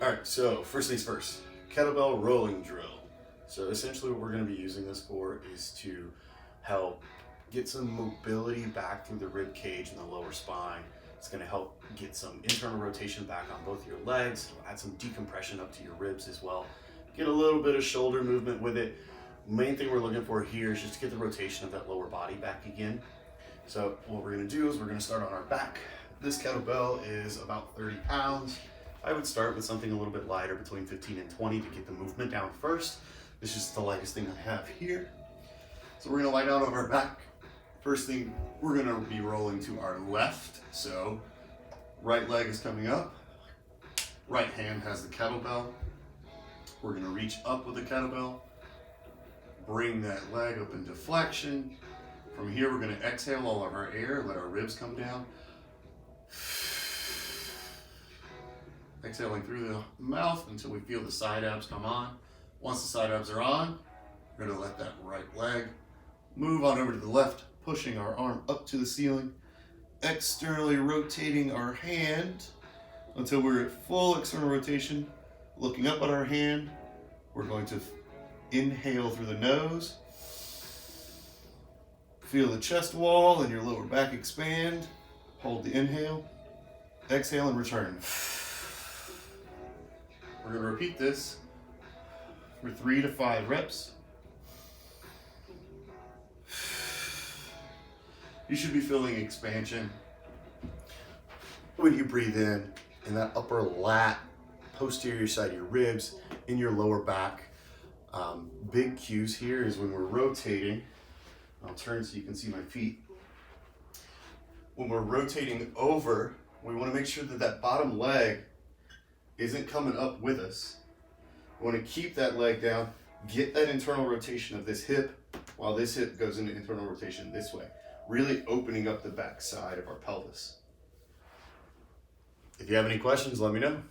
All right, so first things first, kettlebell rolling drill. So essentially what we're going to be using this for is to help get some mobility back through the rib cage and the lower spine. It's going to help get some internal rotation back on both your legs. It'll add some decompression up to your ribs as well. Get a little bit of shoulder movement with it. Main thing we're looking for here is just to get the rotation of that lower body back again. So what we're going to do is we're going to start on our back. This kettlebell is about 30 pounds. I would start with something a little bit lighter, between 15 and 20, to get the movement down first. This is the lightest thing I have here. So we're going to lie down on our back. First thing, we're going to be rolling to our left. So right leg is coming up. Right hand has the kettlebell. We're going to reach up with the kettlebell. Bring that leg up into flexion. From here, we're going to exhale all of our air, let our ribs come down. Exhaling through the mouth until we feel the side abs come on. Once the side abs are on, we're going to let that right leg move on over to the left, pushing our arm up to the ceiling, externally rotating our hand until we're at full external rotation, looking up at our hand. We're going to inhale through the nose. Feel the chest wall and your lower back expand. Hold the inhale. Exhale and return. We're going to repeat this for 3 to 5 reps. You should be feeling expansion when you breathe in that upper lat, posterior side of your ribs, in your lower back. Big cues here is when we're rotating. I'll turn so you can see my feet. When we're rotating over, we want to make sure that that bottom leg isn't coming up with us. We want to keep that leg down, get that internal rotation of this hip while this hip goes into internal rotation this way, really opening up the back side of our pelvis. If you have any questions, let me know.